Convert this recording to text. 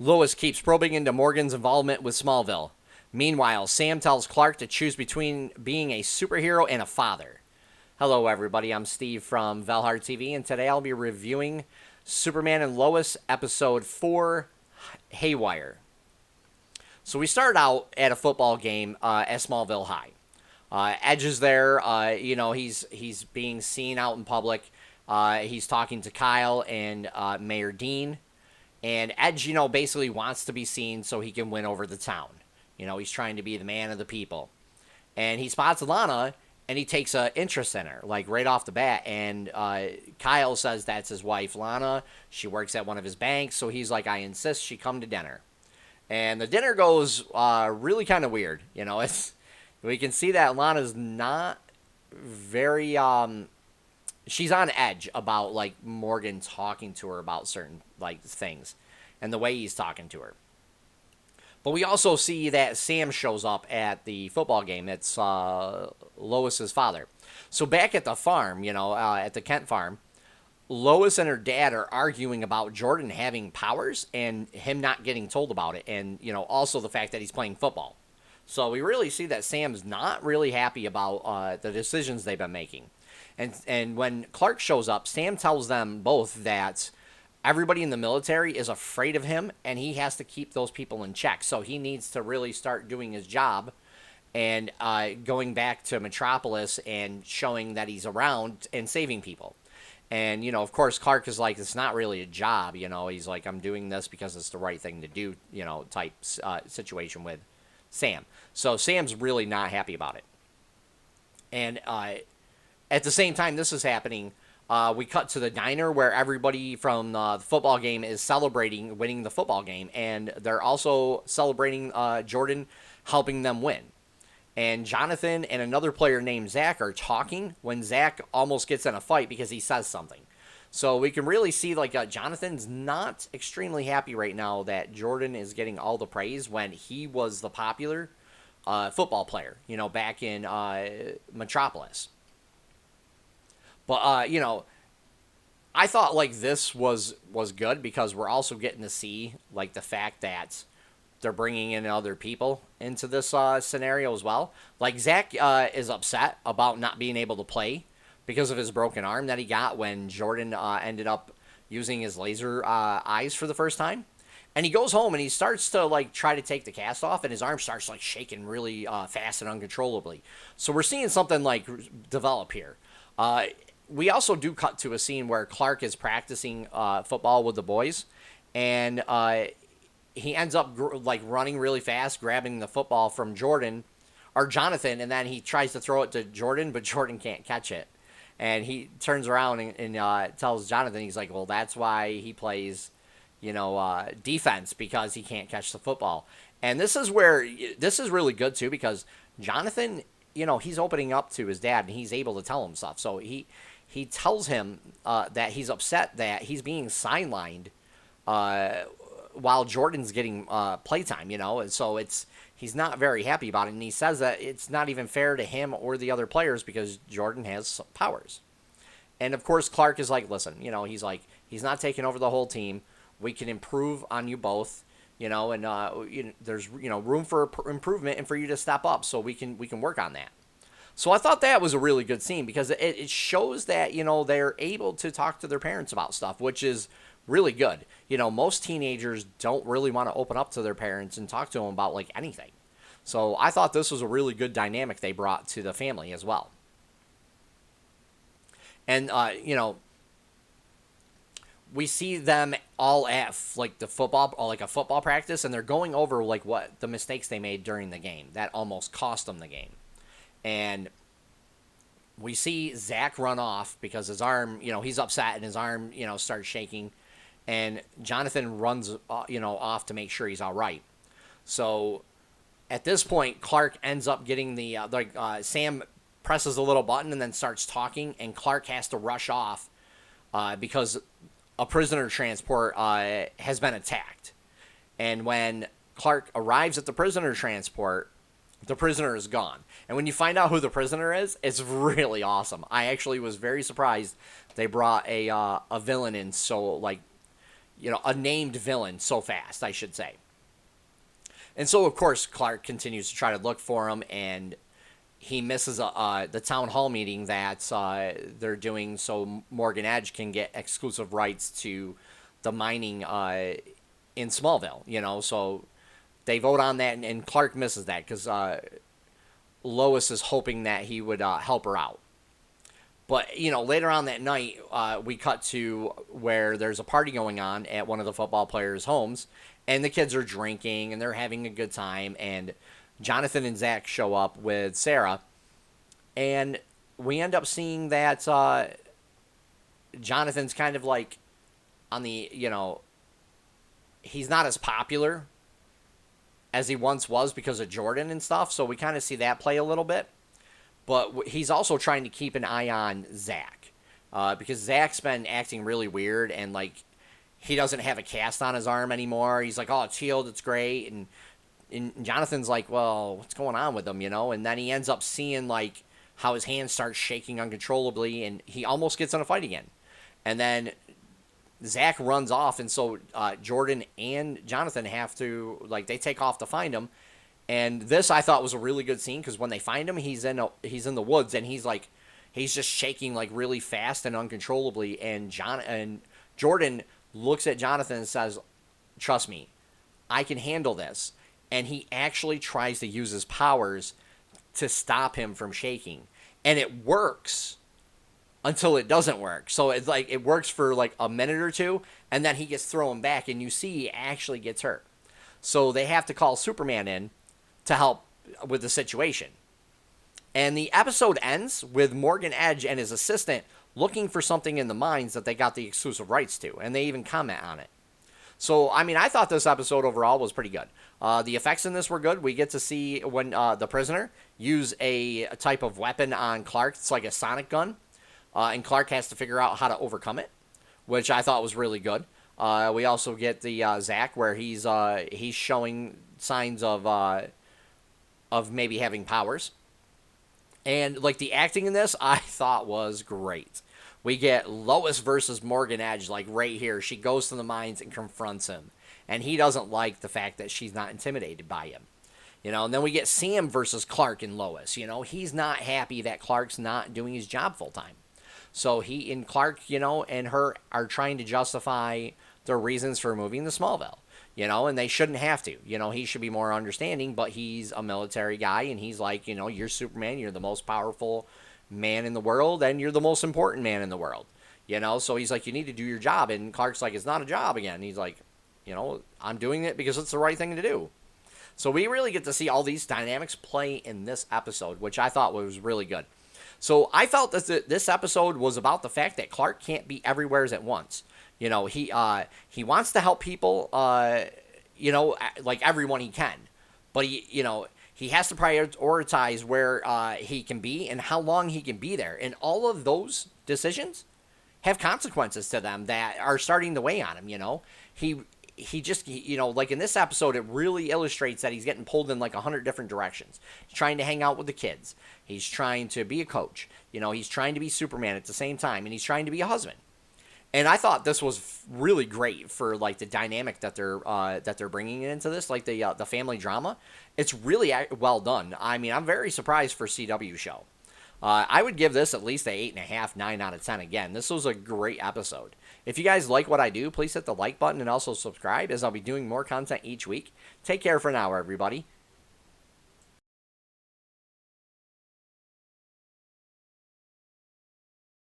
Lois keeps probing into Morgan's involvement with Smallville. Meanwhile, Sam tells Clark to choose between being a superhero and a father. Hello, everybody. I'm Steve from VALHARTV, and today I'll be reviewing Superman and Lois, Episode 4, Haywire. So we start out at a football game at Smallville High. Edge is there. He's being seen out in public. He's talking to Kyle and Mayor Dean. And Edge, basically wants to be seen so he can win over the town. He's trying to be the man of the people. And he spots Lana, and he takes an interest in her, like right off the bat. And Kyle says that's his wife, Lana. She works at one of his banks, so he's like, I insist she come to dinner. And the dinner goes really kind of weird. We can see that Lana's not very she's on edge about like Morgan talking to her about certain like things and the way he's talking to her. But we also see that Sam shows up at the football game. It's Lois's father. So back at the farm, at the Kent farm, Lois and her dad are arguing about Jordan having powers and him not getting told about it, and also the fact that he's playing football. So we really see that Sam's not really happy about the decisions they've been making. And when Clark shows up, Sam tells them both that everybody in the military is afraid of him, and he has to keep those people in check. So he needs to really start doing his job and going back to Metropolis and showing that he's around and saving people. And, of course, Clark is like, it's not really a job. He's like, I'm doing this because it's the right thing to do, type situation with Sam. So Sam's really not happy about it. And at the same time this is happening, we cut to the diner where everybody from the football game is celebrating winning the football game. And they're also celebrating Jordan helping them win. And Jonathan and another player named Zach are talking when Zach almost gets in a fight because he says something. So we can really see like Jonathan's not extremely happy right now that Jordan is getting all the praise when he was the popular football player, back in Metropolis. But, I thought like this was good because we're also getting to see like the fact that they're bringing in other people into this scenario as well. Like Zach is upset about not being able to play because of his broken arm that he got when Jordan ended up using his laser eyes for the first time. And he goes home and he starts to like try to take the cast off, and his arm starts like shaking really fast and uncontrollably. So we're seeing something like develop here. We also do cut to a scene where Clark is practicing football with the boys, and he ends up running really fast, grabbing the football from Jordan or Jonathan, and then he tries to throw it to Jordan, but Jordan can't catch it. And he turns around and tells Jonathan, he's like, well, that's why he plays, defense, because he can't catch the football. And this is really good too, because Jonathan, he's opening up to his dad and he's able to tell him stuff. So he tells him that he's upset that he's being sidelined while Jordan's getting playtime, and so he's not very happy about it, and he says that it's not even fair to him or the other players because Jordan has powers. And of course Clark is like, listen, he's like, he's not taking over the whole team. We can improve on you both, and there's room for improvement and for you to step up, so we can work on that. So I thought that was a really good scene because it shows that they're able to talk to their parents about stuff, which is really good. Most teenagers don't really want to open up to their parents and talk to them about like anything. So I thought this was a really good dynamic they brought to the family as well. And we see them all at like the football, or like a football practice, and they're going over like what the mistakes they made during the game that almost cost them the game. And we see Zach run off because his arm, he's upset and his arm, starts shaking. And Jonathan runs, off to make sure he's all right. So at this point, Clark ends up getting Sam presses a little button and then starts talking, and Clark has to rush off because a prisoner transport has been attacked. And when Clark arrives at the prisoner transport, the prisoner is gone. And when you find out who the prisoner is, it's really awesome. I actually was very surprised they brought a villain in so, a named villain so fast, I should say. And so, of course, Clark continues to try to look for him, and he misses the town hall meeting that they're doing so Morgan Edge can get exclusive rights to the mining in Smallville. So they vote on that, and Clark misses that because Lois is hoping that he would help her out. But, later on that night, we cut to where there's a party going on at one of the football players' homes, and the kids are drinking, and they're having a good time, and Jonathan and Zach show up with Sarah, and we end up seeing that Jonathan's kind of like on the, he's not as popular as he once was because of Jordan and stuff, so we kind of see that play a little bit. But he's also trying to keep an eye on Zach because Zach's been acting really weird, and like he doesn't have a cast on his arm anymore. He's like, oh, it's healed, it's great, and Jonathan's like, well, what's going on with him, And then he ends up seeing like how his hand starts shaking uncontrollably, and he almost gets in a fight again. And then Zach runs off, and so Jordan and Jonathan have to, like, they take off to find him. And this I thought was a really good scene because when they find him, he's in the woods, and he's just shaking like really fast and uncontrollably. And Jordan looks at Jonathan and says, "Trust me, I can handle this." And he actually tries to use his powers to stop him from shaking, and it works until it doesn't work. So it's like it works for like a minute or two, and then he gets thrown back, and you see he actually gets hurt. So they have to call Superman in to help with the situation. And the episode ends with Morgan Edge and his assistant looking for something in the mines that they got the exclusive rights to, and they even comment on it. So, I mean, I thought this episode overall was pretty good. The effects in this were good. We get to see when the prisoner use a type of weapon on Clark. It's like a sonic gun, and Clark has to figure out how to overcome it, which I thought was really good. We also get the Zach where he's showing signs of maybe having powers. And, like, the acting in this, I thought was great. We get Lois versus Morgan Edge, like, right here. She goes to the mines and confronts him. And he doesn't like the fact that she's not intimidated by him. And then we get Sam versus Clark and Lois. He's not happy that Clark's not doing his job full-time. So he and Clark, and her are trying to justify their reasons for moving to Smallville. And they shouldn't have to. He should be more understanding, but he's a military guy, and he's like, you're Superman, you're the most powerful man in the world, and you're the most important man in the world. So he's like, you need to do your job, and Clark's like, it's not a job again. He's like, I'm doing it because it's the right thing to do. So we really get to see all these dynamics play in this episode, which I thought was really good. So I felt that this episode was about the fact that Clark can't be everywhere at once. He wants to help people, like everyone he can. But he has to prioritize where he can be and how long he can be there. And all of those decisions have consequences to them that are starting to weigh on him, He just, like in this episode, it really illustrates that he's getting pulled in like 100 different directions. He's trying to hang out with the kids. He's trying to be a coach. He's trying to be Superman at the same time, and he's trying to be a husband. And I thought this was really great for like the dynamic that they're bringing into this, like the family drama. It's really well done. I mean, I'm very surprised for CW show. I would give this at least a 8.5, 9 out of 10 again. This was a great episode. If you guys like what I do, please hit the like button and also subscribe, as I'll be doing more content each week. Take care for now, everybody.